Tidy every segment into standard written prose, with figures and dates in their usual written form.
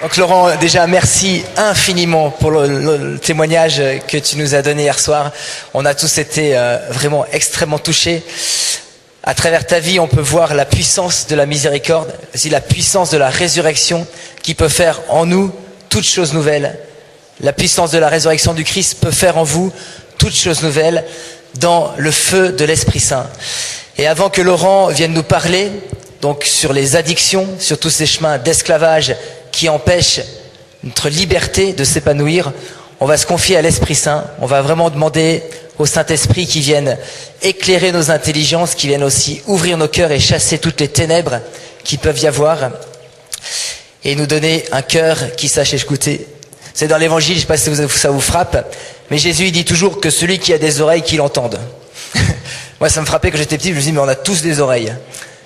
Donc Laurent, déjà merci infiniment pour le témoignage que tu nous as donné hier soir. On a tous été vraiment extrêmement touchés. À travers ta vie, on peut voir la puissance de la miséricorde, aussi la puissance de la résurrection qui peut faire en nous toutes choses nouvelles. La puissance de la résurrection du Christ peut faire en vous toutes choses nouvelles dans le feu de l'Esprit Saint. Et avant que Laurent vienne nous parler donc sur les addictions, sur tous ces chemins d'esclavage qui empêchent notre liberté de s'épanouir, on va se confier à l'Esprit Saint. On va vraiment demander au Saint-Esprit qui vienne éclairer nos intelligences, qui vienne aussi ouvrir nos cœurs et chasser toutes les ténèbres qui peuvent y avoir et nous donner un cœur qui sache écouter. C'est dans l'évangile, je ne sais pas si ça vous frappe, mais Jésus il dit toujours que celui qui a des oreilles qu'il entende. Moi ça me frappait quand j'étais petit, je me dis mais on a tous des oreilles.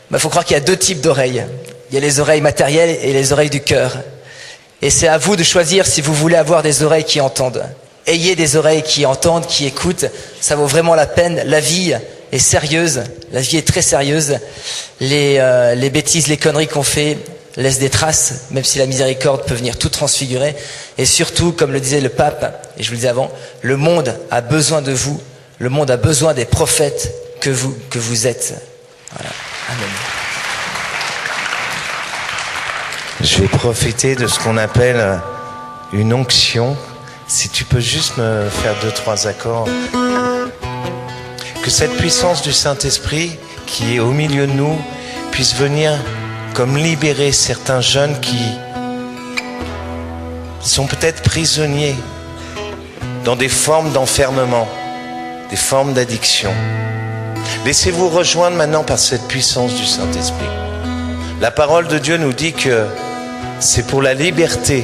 Il faut croire qu'il y a deux types d'oreilles. Il y a les oreilles matérielles et les oreilles du cœur. Et c'est à vous de choisir si vous voulez avoir des oreilles qui entendent. Ayez des oreilles qui entendent, qui écoutent. Ça vaut vraiment la peine. La vie est sérieuse. La vie est très sérieuse. Les bêtises, les conneries qu'on fait laissent des traces, même si la miséricorde peut venir tout transfigurer. Et surtout, comme le disait le pape, et je vous le disais avant, le monde a besoin de vous. Le monde a besoin des prophètes que vous êtes. Voilà. Amen. Je vais profiter de ce qu'on appelle une onction. Si tu peux juste me faire 2-3 accords. Que cette puissance du Saint-Esprit qui est au milieu de nous puisse venir comme libérer certains jeunes qui sont peut-être prisonniers dans des formes d'enfermement, des formes d'addiction. Laissez-vous rejoindre maintenant par cette puissance du Saint-Esprit. La parole de Dieu nous dit que c'est pour la liberté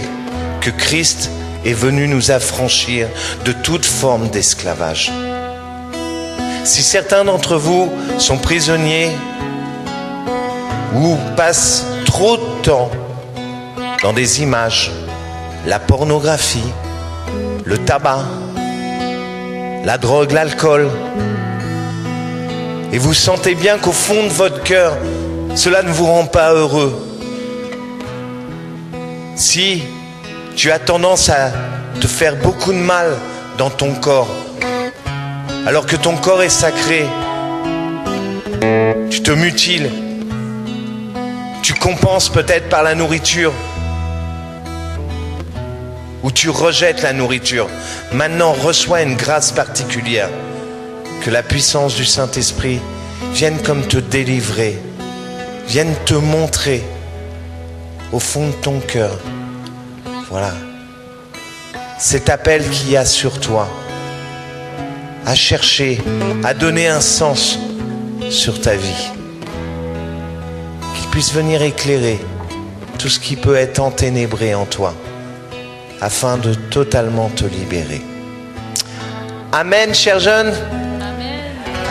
que Christ est venu nous affranchir de toute forme d'esclavage. Si certains d'entre vous sont prisonniers ou passent trop de temps dans des images, la pornographie, le tabac, la drogue, l'alcool, et vous sentez bien qu'au fond de votre cœur, cela ne vous rend pas heureux. Si tu as tendance à te faire beaucoup de mal dans ton corps, alors que ton corps est sacré, tu te mutiles, tu compenses peut-être par la nourriture, ou tu rejettes la nourriture. Maintenant, reçois une grâce particulière. Que la puissance du Saint-Esprit vienne comme te délivrer, vienne te montrer au fond de ton cœur, voilà, cet appel qu'il y a sur toi, à chercher, à donner un sens sur ta vie, qu'il puisse venir éclairer tout ce qui peut être enténébré en toi, afin de totalement te libérer. Amen, chers jeunes.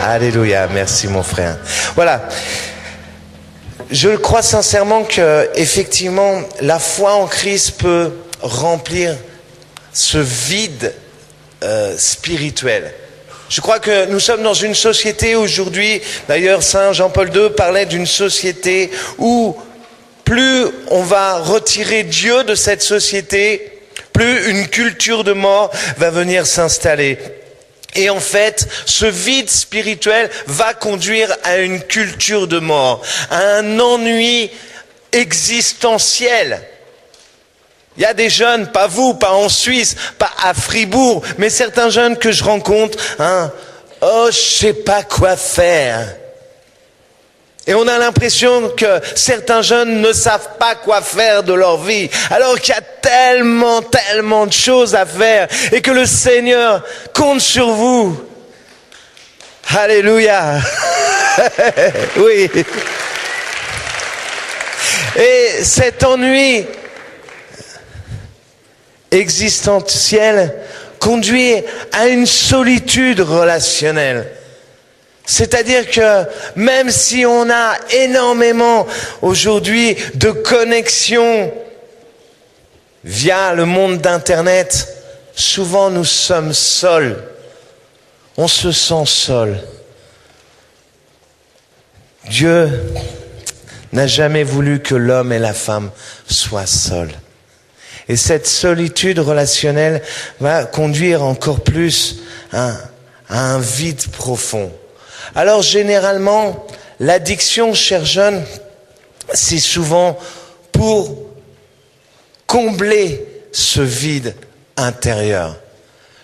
Alléluia, merci mon frère. Voilà, je crois sincèrement que effectivement la foi en Christ peut remplir ce vide spirituel. Je crois que nous sommes dans une société aujourd'hui, d'ailleurs Saint Jean-Paul II parlait d'une société où plus on va retirer Dieu de cette société, plus une culture de mort va venir s'installer. Et en fait, ce vide spirituel va conduire à une culture de mort, à un ennui existentiel. Il y a des jeunes, pas vous, pas en Suisse, pas à Fribourg, mais certains jeunes que je rencontre, oh, je sais pas quoi faire. Et on a l'impression que certains jeunes ne savent pas quoi faire de leur vie, alors qu'il y a tellement de choses à faire et que le Seigneur compte sur vous. Alléluia. Oui. Et cet ennui existentiel conduit à une solitude relationnelle. C'est-à-dire que même si on a énormément aujourd'hui de connexions via le monde d'Internet, souvent nous sommes seuls. On se sent seul. Dieu n'a jamais voulu que l'homme et la femme soient seuls. Et cette solitude relationnelle va conduire encore plus à un vide profond. Alors généralement, l'addiction, chers jeunes, c'est souvent pour combler ce vide intérieur.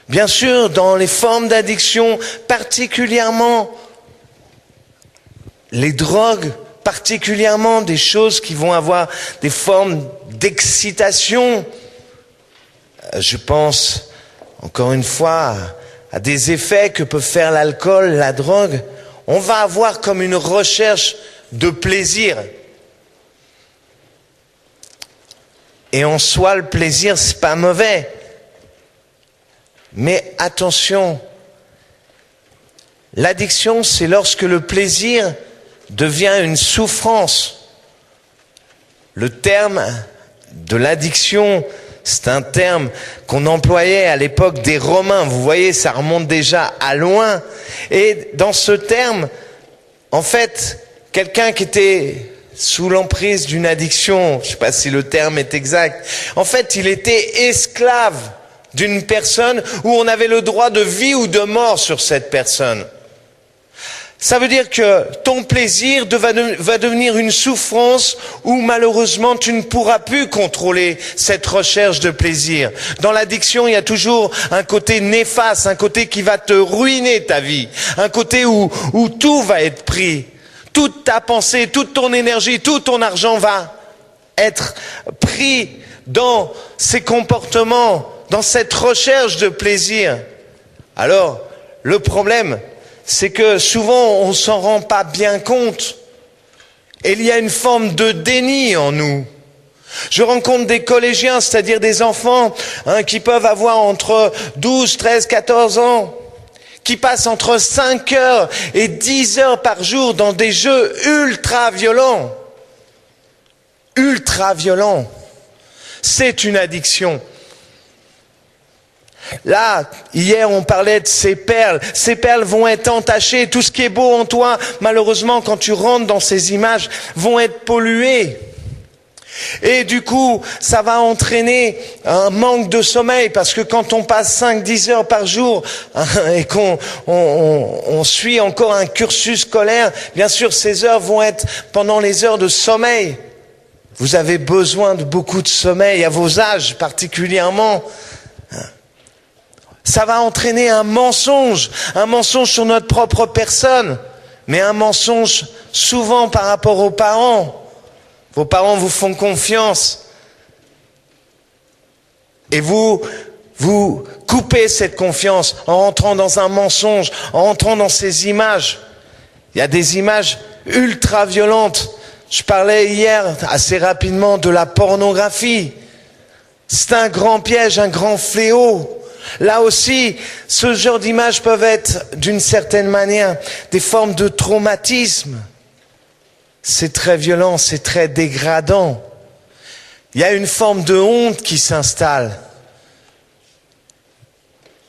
Bien sûr, dans les formes d'addiction, particulièrement les drogues, particulièrement des choses qui vont avoir des formes d'excitation. Je pense, encore une fois, à des effets que peut faire l'alcool, la drogue. On va avoir comme une recherche de plaisir. Et en soi, le plaisir, c'est pas mauvais. Mais attention, l'addiction, c'est lorsque le plaisir devient une souffrance. Le terme de l'addiction, c'est un terme qu'on employait à l'époque des Romains. Vous voyez, ça remonte déjà à loin. Et dans ce terme, en fait, quelqu'un qui était sous l'emprise d'une addiction, je ne sais pas si le terme est exact, en fait, il était esclave d'une personne où on avait le droit de vie ou de mort sur cette personne. Ça veut dire que ton plaisir va devenir une souffrance où malheureusement tu ne pourras plus contrôler cette recherche de plaisir. Dans l'addiction, il y a toujours un côté néfaste, un côté qui va te ruiner ta vie, un côté où tout va être pris. Toute ta pensée, toute ton énergie, tout ton argent va être pris dans ces comportements, dans cette recherche de plaisir. Alors, le problème, c'est que souvent on s'en rend pas bien compte. Et il y a une forme de déni en nous. Je rencontre des collégiens, c'est-à-dire des enfants qui peuvent avoir entre 12, 13, 14 ans, qui passent entre 5 heures et 10 heures par jour dans des jeux ultra violents. Ultra violents. C'est une addiction. Là, hier, on parlait de ces perles. Ces perles vont être entachées. Tout ce qui est beau en toi, malheureusement, quand tu rentres dans ces images, vont être polluées. Et du coup, ça va entraîner un manque de sommeil, parce que quand on passe 5-10 heures par jour et qu'on suit encore un cursus scolaire, bien sûr, ces heures vont être pendant les heures de sommeil. Vous avez besoin de beaucoup de sommeil, à vos âges particulièrement. Ça va entraîner un mensonge sur notre propre personne, mais un mensonge souvent par rapport aux parents. Vos parents vous font confiance et vous coupez cette confiance en rentrant dans un mensonge, en rentrant dans ces images. Il y a des images ultra violentes. Je parlais hier assez rapidement de la pornographie. C'est un grand piège, un grand fléau. Là aussi, ce genre d'images peuvent être, d'une certaine manière, des formes de traumatisme. C'est très violent, c'est très dégradant. Il y a une forme de honte qui s'installe.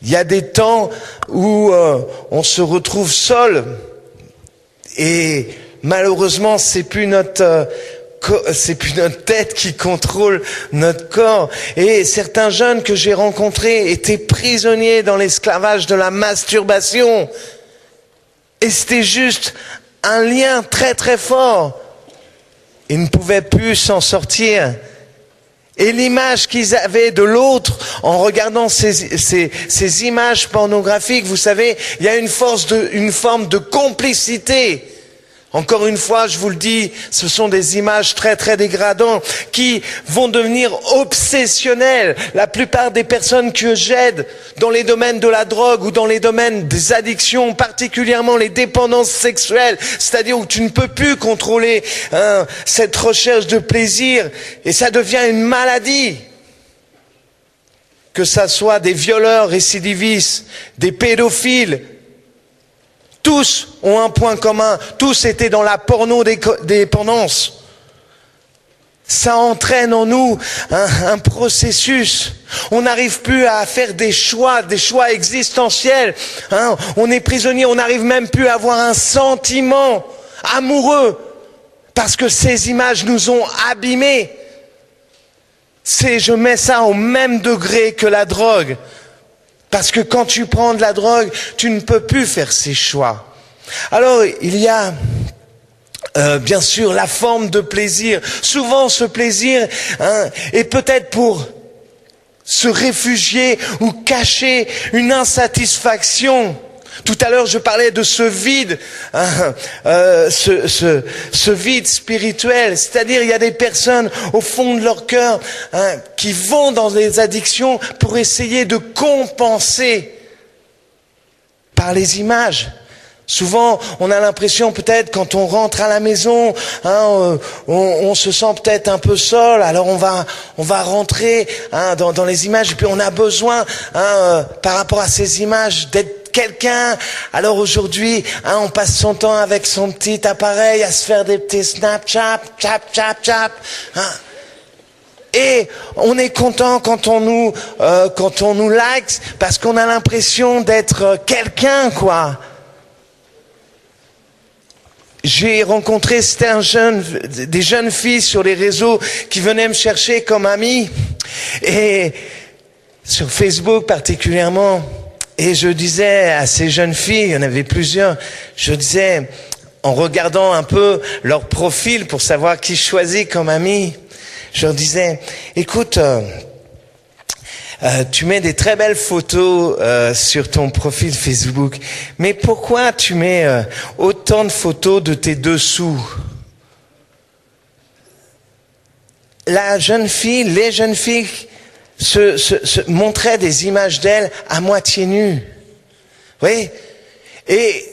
Il y a des temps où on se retrouve seul et malheureusement, c'est plus notre tête qui contrôle notre corps. Et certains jeunes que j'ai rencontrés étaient prisonniers dans l'esclavage de la masturbation. Et c'était juste un lien très très fort. Ils ne pouvaient plus s'en sortir. Et l'image qu'ils avaient de l'autre, en regardant ces images pornographiques, vous savez, il y a une forme de complicité. Encore une fois, je vous le dis, ce sont des images très très dégradantes qui vont devenir obsessionnelles. La plupart des personnes que j'aide dans les domaines de la drogue ou dans les domaines des addictions, particulièrement les dépendances sexuelles, c'est-à-dire où tu ne peux plus contrôler cette recherche de plaisir et ça devient une maladie. Que ça soit des violeurs récidivistes, des pédophiles, tous ont un point commun, tous étaient dans la porno-dépendance. Ça entraîne en nous un processus. On n'arrive plus à faire des choix existentiels. On est prisonnier, on n'arrive même plus à avoir un sentiment amoureux parce que ces images nous ont abîmés. je mets ça au même degré que la drogue. Parce que quand tu prends de la drogue, tu ne peux plus faire ces choix. Alors, il y a bien sûr la forme de plaisir. Souvent, ce plaisir est peut-être pour se réfugier ou cacher une insatisfaction. Tout à l'heure, je parlais de ce vide, ce vide spirituel. C'est-à-dire, il y a des personnes au fond de leur cœur qui vont dans des addictions pour essayer de compenser par les images. Souvent, on a l'impression peut-être quand on rentre à la maison, on se sent peut-être un peu seul. Alors on va rentrer dans les images et puis on a besoin par rapport à ces images d'être quelqu'un. Alors aujourd'hui, on passe son temps avec son petit appareil à se faire des petits Snapchat, chap. Et on est content quand on nous likes parce qu'on a l'impression d'être quelqu'un, quoi. J'ai rencontré des jeunes filles sur les réseaux qui venaient me chercher comme amie, et sur Facebook particulièrement. Et je disais à ces jeunes filles, il y en avait plusieurs, je disais, en regardant un peu leur profil pour savoir qui je choisis comme amie, je leur disais, écoute, tu mets des très belles photos sur ton profil Facebook, mais pourquoi tu mets autant de photos de tes dessous? Les jeunes filles se montraient des images d'elles à moitié nues. Oui. Et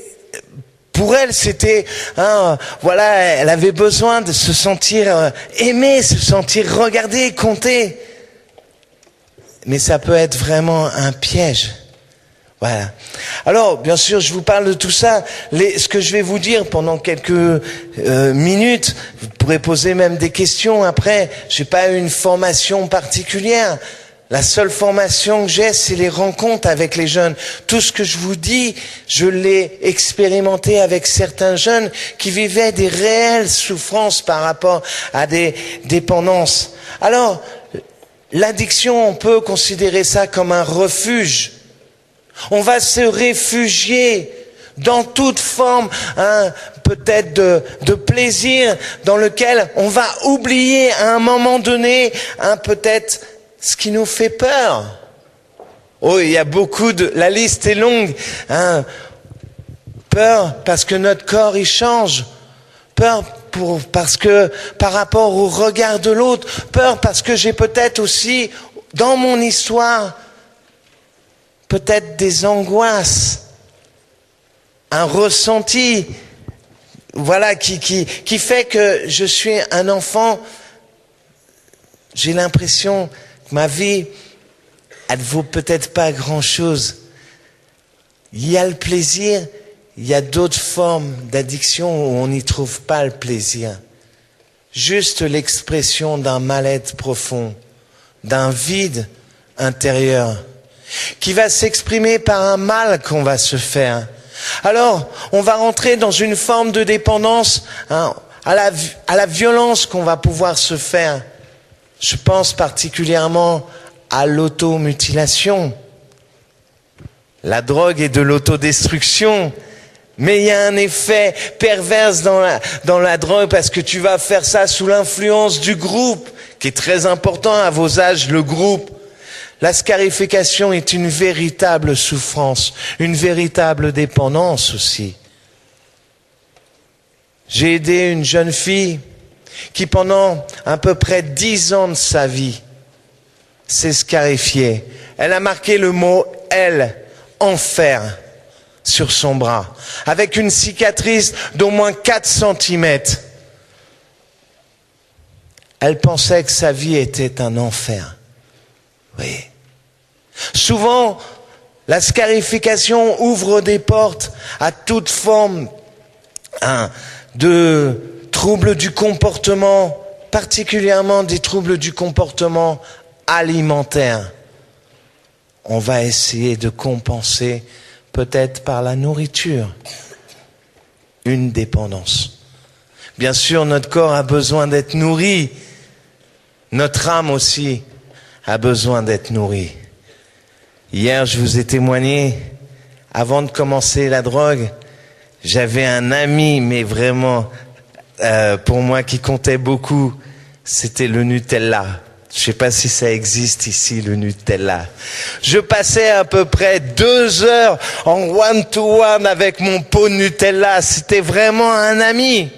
pour elle, c'était, elle avait besoin de se sentir aimée, se sentir regardée, comptée. Mais ça peut être vraiment un piège. Voilà. Alors, bien sûr, je vous parle de tout ça. Ce que je vais vous dire pendant quelques minutes, vous pourrez poser même des questions après. J'ai pas eu une formation particulière. La seule formation que j'ai, c'est les rencontres avec les jeunes. Tout ce que je vous dis, je l'ai expérimenté avec certains jeunes qui vivaient des réelles souffrances par rapport à des dépendances. Alors, l'addiction, on peut considérer ça comme un refuge. On va se réfugier dans toute forme, peut-être de plaisir, dans lequel on va oublier à un moment donné, peut-être ce qui nous fait peur. Oh, il y a la liste est longue. Peur parce que notre corps il change. Peur parce que par rapport au regard de l'autre, peur parce que j'ai peut-être aussi dans mon histoire peut-être des angoisses, un ressenti, voilà, qui fait que je suis un enfant. J'ai l'impression que ma vie, elle ne vaut peut-être pas grand-chose. Il y a le plaisir. Il y a d'autres formes d'addiction où on n'y trouve pas le plaisir. Juste l'expression d'un mal-être profond, d'un vide intérieur, qui va s'exprimer par un mal qu'on va se faire. Alors, on va rentrer dans une forme de dépendance à la violence qu'on va pouvoir se faire. Je pense particulièrement à l'automutilation. La drogue est de l'autodestruction. Mais il y a un effet pervers dans la drogue parce que tu vas faire ça sous l'influence du groupe, qui est très important à vos âges, le groupe. La scarification est une véritable souffrance, une véritable dépendance aussi. J'ai aidé une jeune fille qui pendant à peu près 10 ans de sa vie s'est scarifiée. Elle a marqué le mot « elle », enfer, sur son bras, avec une cicatrice d'au moins 4 cm. Elle pensait que sa vie était un enfer. Oui. Souvent, la scarification ouvre des portes à toute forme de troubles du comportement, particulièrement des troubles du comportement alimentaire. On va essayer de compenser peut-être par la nourriture, une dépendance. Bien sûr, notre corps a besoin d'être nourri, Notre âme aussi a besoin d'être nourrie. Hier, je vous ai témoigné, avant de commencer la drogue, j'avais un ami, mais vraiment, pour moi, qui comptait beaucoup, c'était le Nutella. Je sais pas si ça existe ici, le Nutella. Je passais à peu près 2 heures en one-to-one avec mon pot de Nutella. C'était vraiment un ami.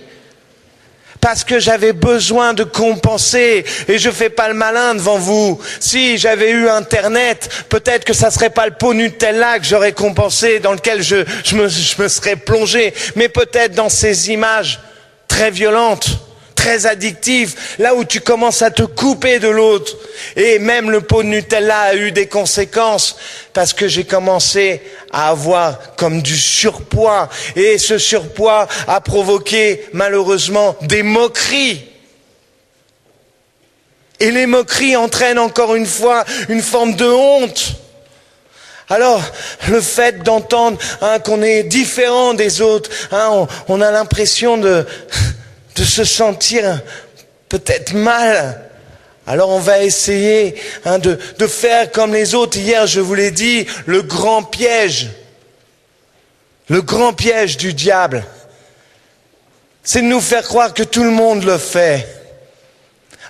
Parce que j'avais besoin de compenser. Et je fais pas le malin devant vous. Si j'avais eu Internet, peut-être que ça serait pas le pot Nutella que j'aurais compensé, dans lequel je me serais plongé. Mais peut-être dans ces images très violentes, très addictives, là où tu commences à te couper de l'autre. Et même le pot de Nutella a eu des conséquences, parce que j'ai commencé à avoir comme du surpoids. Et ce surpoids a provoqué malheureusement des moqueries. Et les moqueries entraînent encore une fois une forme de honte. Alors, le fait d'entendre qu'on est différent des autres, on a l'impression de se sentir peut-être mal. Alors on va essayer de faire comme les autres. Hier, je vous l'ai dit, le grand piège du diable, c'est de nous faire croire que tout le monde le fait.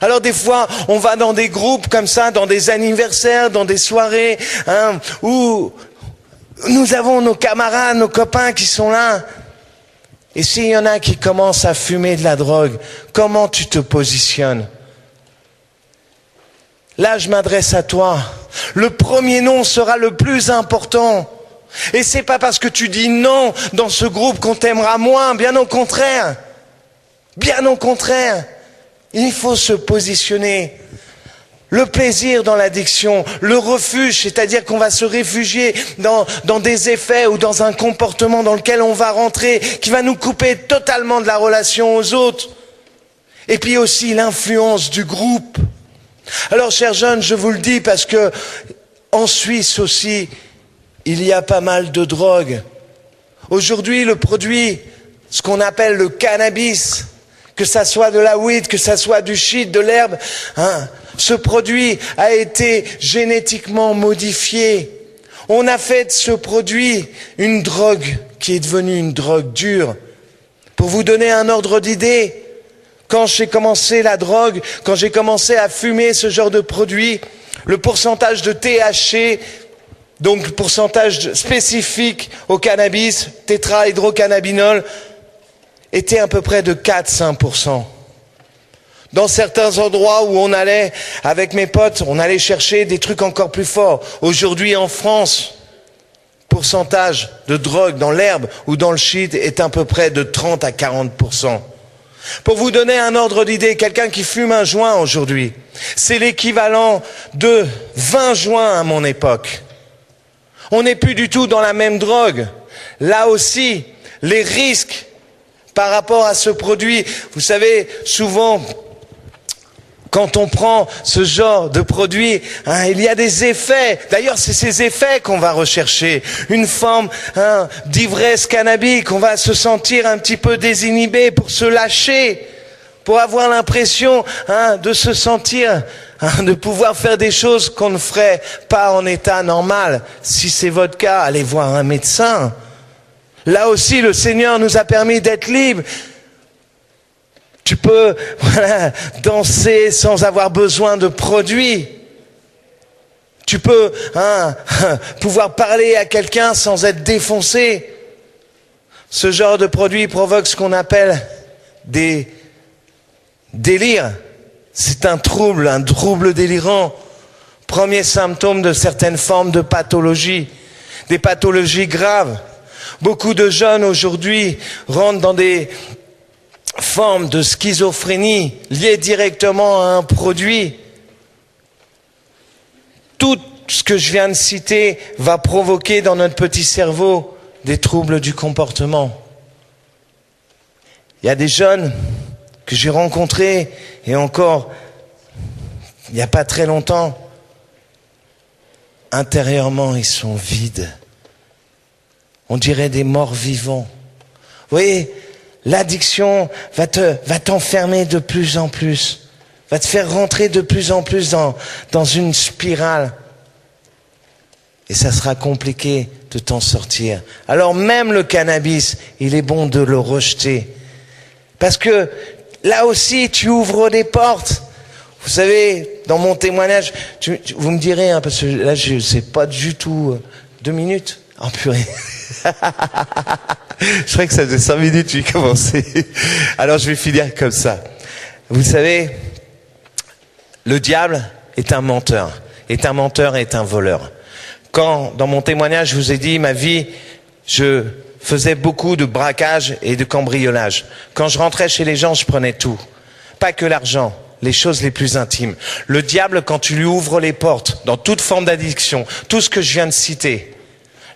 Alors des fois, on va dans des groupes comme ça, dans des anniversaires, dans des soirées, où nous avons nos camarades, nos copains qui sont là. Et s'il y en a qui commencent à fumer de la drogue, comment tu te positionnes? Là, je m'adresse à toi. Le premier non sera le plus important. Et c'est pas parce que tu dis non dans ce groupe qu'on t'aimera moins, bien au contraire. Bien au contraire. Il faut se positionner. Le plaisir dans l'addiction, le refuge, c'est-à-dire qu'on va se réfugier dans des effets ou dans un comportement dans lequel on va rentrer, qui va nous couper totalement de la relation aux autres. Et puis aussi l'influence du groupe. Alors, chers jeunes, je vous le dis parce que en Suisse aussi, il y a pas mal de drogues. Aujourd'hui, le produit, ce qu'on appelle le cannabis, que ça soit de la weed, que ça soit du shit, de l'herbe, ce produit a été génétiquement modifié. On a fait de ce produit une drogue qui est devenue une drogue dure. Pour vous donner un ordre d'idée, quand j'ai commencé la drogue, quand j'ai commencé à fumer ce genre de produit, le pourcentage de THC, donc le pourcentage spécifique au cannabis, tétrahydrocannabinol, était à peu près de 4-5%. Dans certains endroits où on allait, avec mes potes, on allait chercher des trucs encore plus forts. Aujourd'hui en France, pourcentage de drogue dans l'herbe ou dans le shit est à peu près de 30 à 40%. Pour vous donner un ordre d'idée, quelqu'un qui fume un joint aujourd'hui, c'est l'équivalent de 20 joints à mon époque. On n'est plus du tout dans la même drogue. Là aussi, les risques par rapport à ce produit, vous savez, souvent, quand on prend ce genre de produit, il y a des effets. D'ailleurs, c'est ces effets qu'on va rechercher. Une forme d'ivresse cannabique. On va se sentir un petit peu désinhibé pour se lâcher, pour avoir l'impression de se sentir, de pouvoir faire des choses qu'on ne ferait pas en état normal. Si c'est votre cas, allez voir un médecin. Là aussi, le Seigneur nous a permis d'être libres. Tu peux danser sans avoir besoin de produits. Tu peux pouvoir parler à quelqu'un sans être défoncé. Ce genre de produit provoque ce qu'on appelle des délires. C'est un trouble délirant. Premier symptôme de certaines formes de pathologie, des pathologies graves. Beaucoup de jeunes aujourd'hui rentrent dans des forme de schizophrénie liée directement à un produit. Tout ce que je viens de citer va provoquer dans notre petit cerveau des troubles du comportement. Il y a des jeunes que j'ai rencontrés, et encore, il n'y a pas très longtemps, intérieurement, ils sont vides. On dirait des morts vivants. Vous voyez, l'addiction va t'enfermer de plus en plus va te faire rentrer de plus en plus dans une spirale. Et ça sera compliqué de t'en sortir. Alors même le cannabis, il est bon de le rejeter. Parce que là aussi, tu ouvres des portes. Vous savez, dans mon témoignage, vous me direz, hein, parce que là, je sais pas du tout 2 minutes. Oh purée. Je croyais que ça faisait 5 minutes, j'ai commencé. Alors je vais finir comme ça. Vous savez, le diable est un menteur, est un voleur. Quand, dans mon témoignage, je vous ai dit, ma vie, je faisais beaucoup de braquage et de cambriolage. Quand je rentrais chez les gens, je prenais tout. Pas que l'argent, les choses les plus intimes. Le diable, quand tu lui ouvres les portes, dans toute forme d'addiction, tout ce que je viens de citer,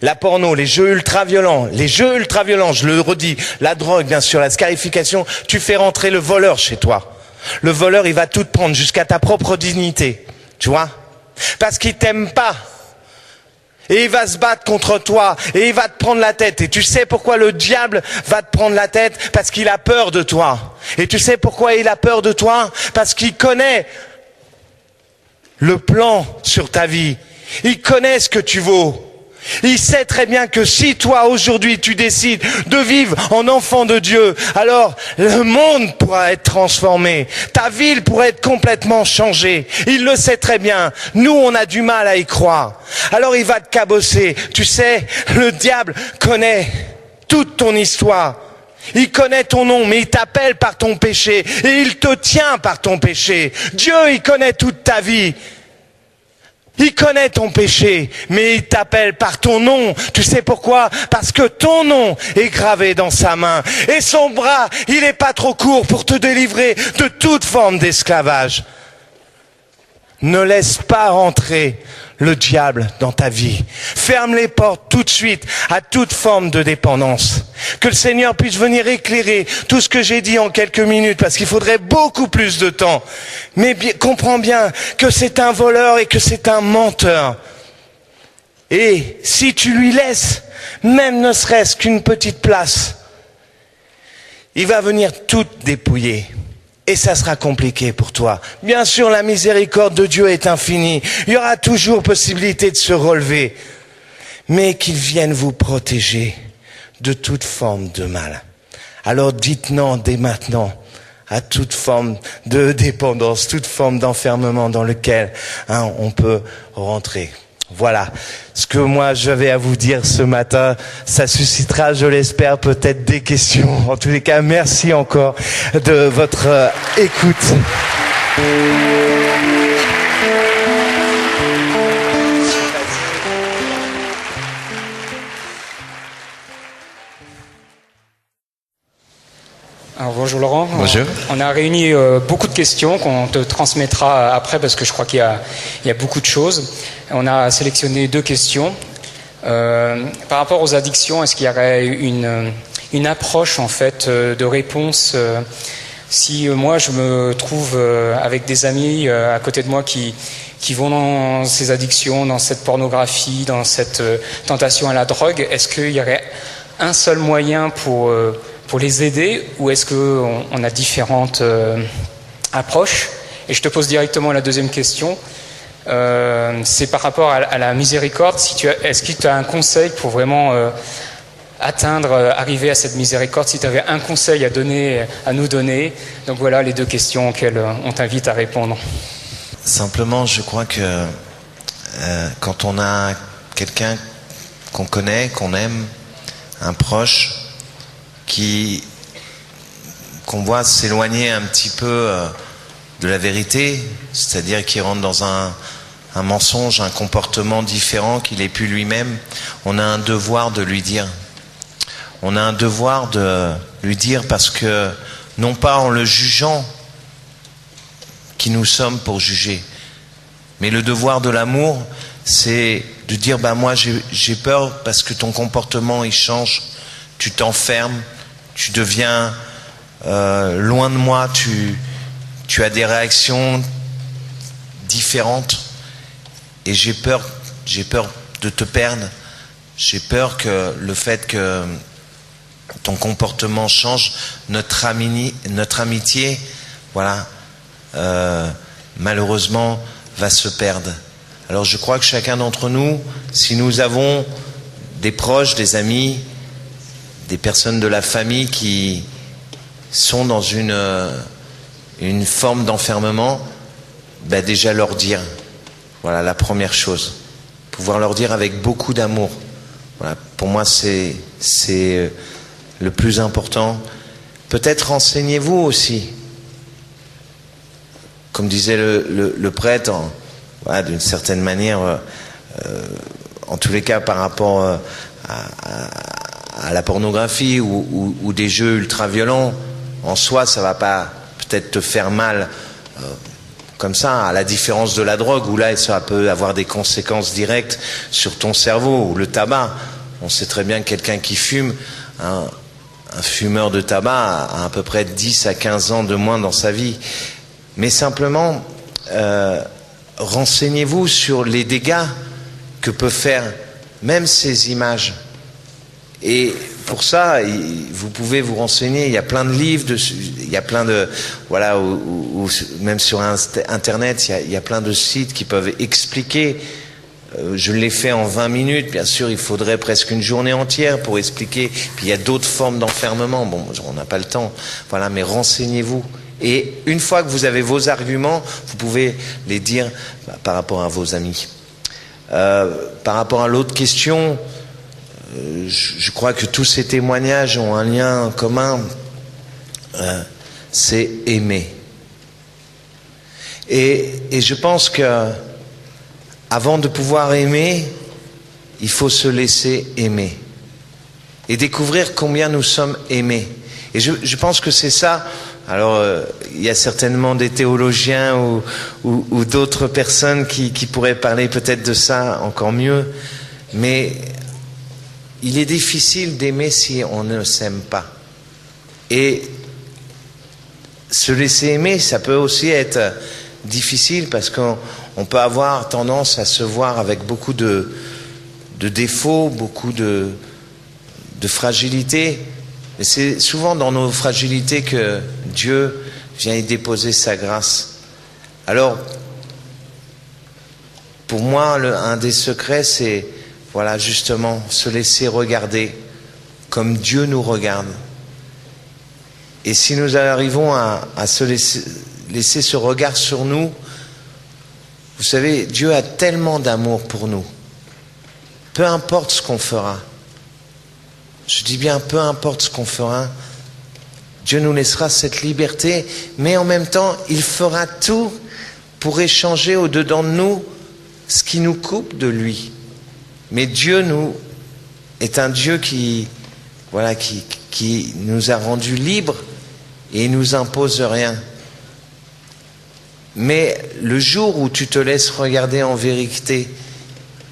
la porno, les jeux ultra-violents, je le redis, la drogue, bien sûr, la scarification, tu fais rentrer le voleur chez toi. Le voleur, il va tout te prendre jusqu'à ta propre dignité. Tu vois? Parce qu'il t'aime pas. Et il va se battre contre toi. Et il va te prendre la tête. Et tu sais pourquoi le diable va te prendre la tête? Parce qu'il a peur de toi. Et tu sais pourquoi il a peur de toi? Parce qu'il connaît le plan sur ta vie. Il connaît ce que tu vaux. Il sait très bien que si toi aujourd'hui tu décides de vivre en enfant de Dieu, alors le monde pourra être transformé, ta ville pourrait être complètement changée. Il le sait très bien. Nous, on a du mal à y croire. Alors il va te cabosser. Tu sais, le diable connaît toute ton histoire. Il connaît ton nom, mais il t'appelle par ton péché et il te tient par ton péché. Dieu, il connaît toute ta vie. Il connaît ton péché, mais il t'appelle par ton nom. Tu sais pourquoi? Parce que ton nom est gravé dans sa main. Et son bras, il n'est pas trop court pour te délivrer de toute forme d'esclavage. Ne laisse pas rentrer le diable dans ta vie. Ferme les portes tout de suite à toute forme de dépendance. Que le Seigneur puisse venir éclairer tout ce que j'ai dit en quelques minutes, parce qu'il faudrait beaucoup plus de temps. Mais comprends bien que c'est un voleur et que c'est un menteur. Et si tu lui laisses, même ne serait-ce qu'une petite place, il va venir tout dépouiller. Et ça sera compliqué pour toi. Bien sûr, la miséricorde de Dieu est infinie. Il y aura toujours possibilité de se relever. Mais qu'il vienne vous protéger de toute forme de mal. Alors dites non dès maintenant à toute forme de dépendance, toute forme d'enfermement dans lequel on peut rentrer. Voilà ce que moi j'avais à vous dire ce matin. Ça suscitera, je l'espère, peut-être des questions. En tous les cas, merci encore de votre écoute. Alors, bonjour Laurent. Bonjour. On a réuni beaucoup de questions qu'on te transmettra après parce que je crois qu'il y a beaucoup de choses. On a sélectionné 2 questions. Par rapport aux addictions, est-ce qu'il y aurait une approche en fait de réponse si moi je me trouve avec des amis à côté de moi qui vont dans ces addictions, dans cette pornographie, dans cette tentation à la drogue, est-ce qu'il y aurait un seul moyen pour les aider, ou est-ce qu'on a différentes approches? Et je te pose directement la deuxième question. C'est par rapport à la miséricorde. Est-ce que tu as un conseil pour vraiment arriver à cette miséricorde? Si tu avais un conseil à nous donner. Donc voilà les 2 questions auxquelles on t'invite à répondre. Simplement, je crois que quand on a quelqu'un qu'on connaît, qu'on aime, un proche, qu'on voit s'éloigner un petit peu de la vérité, c'est-à-dire qu'il rentre dans un mensonge, un comportement différent qu'il est plus lui-même, on a un devoir de lui dire. On a un devoir de lui dire parce que, non pas en le jugeant, qui nous sommes pour juger, mais le devoir de l'amour, c'est de dire, moi j'ai peur parce que ton comportement il change, tu t'enfermes, tu deviens loin de moi, tu as des réactions différentes et j'ai peur de te perdre. J'ai peur que le fait que ton comportement change, notre amitié, voilà, malheureusement, va se perdre. Alors je crois que chacun d'entre nous, si nous avons des proches, des amis, des personnes de la famille qui sont dans une forme d'enfermement, déjà leur dire, voilà la première chose, pouvoir leur dire avec beaucoup d'amour. Voilà, pour moi c'est le plus important. Peut-être renseignez-vous aussi, comme disait le prêtre, voilà, d'une certaine manière, en tous les cas par rapport à la pornographie ou des jeux ultra-violents, en soi ça va pas peut-être te faire mal comme ça, à la différence de la drogue où là ça peut avoir des conséquences directes sur ton cerveau, ou le tabac. On sait très bien que quelqu'un qui fume, un fumeur de tabac a à peu près 10 à 15 ans de moins dans sa vie. Mais simplement, renseignez-vous sur les dégâts que peuvent faire même ces images. Et pour ça, vous pouvez vous renseigner. Il y a plein de livres, il y a plein de, voilà, ou même sur Internet, il y a plein de sites qui peuvent expliquer. Je l'ai fait en 20 minutes. Bien sûr, il faudrait presque une journée entière pour expliquer. Puis il y a d'autres formes d'enfermement. Bon, on n'a pas le temps. Voilà, mais renseignez-vous. Et une fois que vous avez vos arguments, vous pouvez les dire par rapport à vos amis. Par rapport à l'autre question, je crois que tous ces témoignages ont un lien commun, c'est aimer. Et je pense que avant de pouvoir aimer, il faut se laisser aimer et découvrir combien nous sommes aimés. Et je pense que c'est ça. Alors, il y a certainement des théologiens ou d'autres personnes qui pourraient parler peut-être de ça encore mieux, mais il est difficile d'aimer si on ne s'aime pas. Et se laisser aimer, ça peut aussi être difficile parce qu'on peut avoir tendance à se voir avec beaucoup de défauts, beaucoup de fragilité. Et c'est souvent dans nos fragilités que Dieu vient y déposer sa grâce. Alors, pour moi, un des secrets, c'est voilà, justement, se laisser regarder comme Dieu nous regarde. Et si nous arrivons à se laisser ce regard sur nous, vous savez, Dieu a tellement d'amour pour nous. Peu importe ce qu'on fera. Je dis bien, peu importe ce qu'on fera, Dieu nous laissera cette liberté, mais en même temps, il fera tout pour échanger au-dedans de nous ce qui nous coupe de lui. Mais Dieu est un Dieu qui nous a rendus libres et il nous impose rien. Mais le jour où tu te laisses regarder en vérité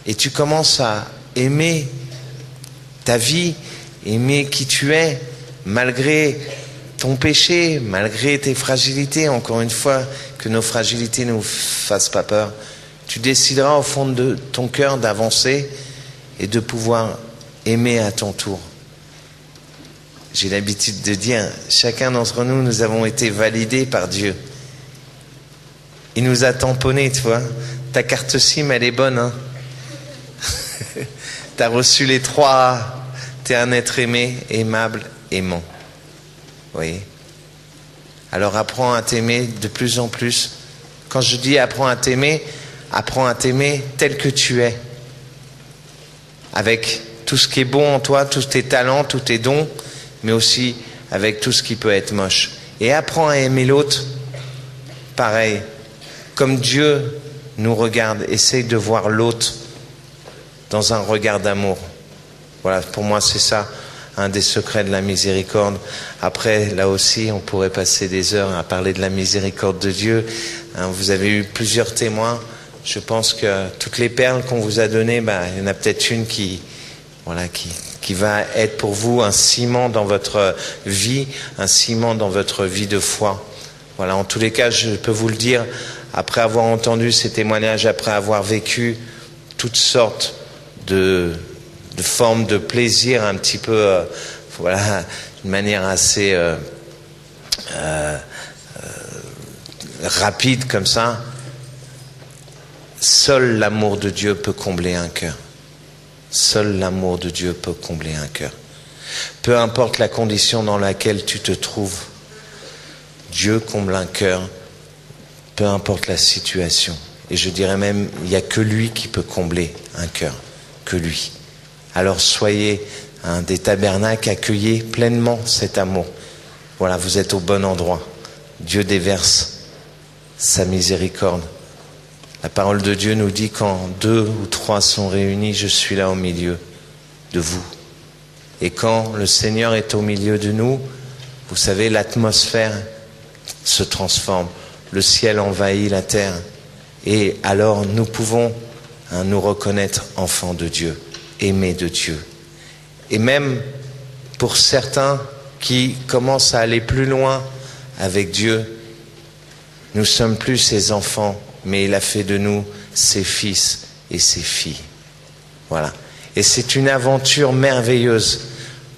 et tu commences à aimer ta vie, aimer qui tu es, malgré ton péché, malgré tes fragilités, encore une fois, que nos fragilités ne nous fassent pas peur, tu décideras au fond de ton cœur d'avancer et de pouvoir aimer à ton tour. J'ai l'habitude de dire, chacun d'entre nous, nous avons été validés par Dieu. Il nous a tamponnés, tu vois. Ta carte SIM, elle est bonne, hein. T'as reçu les 3A. T'es un être aimé, aimable, aimant. Vous voyez ? Alors apprends à t'aimer de plus en plus. Quand je dis apprends à t'aimer tel que tu es. Avec tout ce qui est bon en toi, tous tes talents, tous tes dons, mais aussi avec tout ce qui peut être moche. Et apprends à aimer l'autre, pareil. Comme Dieu nous regarde, essaye de voir l'autre dans un regard d'amour. Voilà, pour moi c'est ça, un des secrets de la miséricorde. Après, là aussi, on pourrait passer des heures à parler de la miséricorde de Dieu. Vous avez eu plusieurs témoins. Je pense que toutes les perles qu'on vous a données, il y en a peut-être une qui va être pour vous un ciment dans votre vie, un ciment dans votre vie de foi. Voilà, en tous les cas, je peux vous le dire, après avoir entendu ces témoignages, après avoir vécu toutes sortes de formes de plaisir un petit peu, d'une manière assez rapide comme ça. Seul l'amour de Dieu peut combler un cœur. Seul l'amour de Dieu peut combler un cœur. Peu importe la condition dans laquelle tu te trouves, Dieu comble un cœur, peu importe la situation. Et je dirais même, il n'y a que lui qui peut combler un cœur, que lui. Alors soyez des tabernacles, accueillez pleinement cet amour. Voilà, vous êtes au bon endroit. Dieu déverse sa miséricorde. La parole de Dieu nous dit quand 2 ou 3 sont réunis, je suis là au milieu de vous. Et quand le Seigneur est au milieu de nous, vous savez, l'atmosphère se transforme. Le ciel envahit la terre. Et alors nous pouvons nous reconnaître enfants de Dieu, aimés de Dieu. Et même pour certains qui commencent à aller plus loin avec Dieu, nous sommes plus ses enfants, mais il a fait de nous ses fils et ses filles. Voilà. Et c'est une aventure merveilleuse.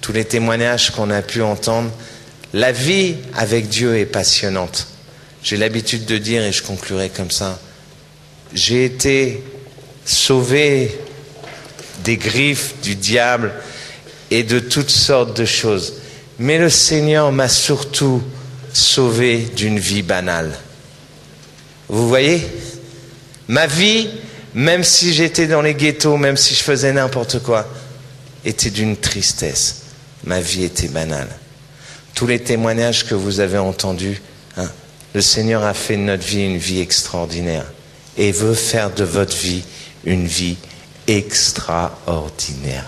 Tous les témoignages qu'on a pu entendre, la vie avec Dieu est passionnante. J'ai l'habitude de dire, et je conclurai comme ça, j'ai été sauvé des griffes du diable et de toutes sortes de choses. Mais le Seigneur m'a surtout sauvé d'une vie banale. Vous voyez ? Ma vie, même si j'étais dans les ghettos, même si je faisais n'importe quoi, était d'une tristesse. Ma vie était banale. Tous les témoignages que vous avez entendus, le Seigneur a fait de notre vie une vie extraordinaire et veut faire de votre vie une vie extraordinaire.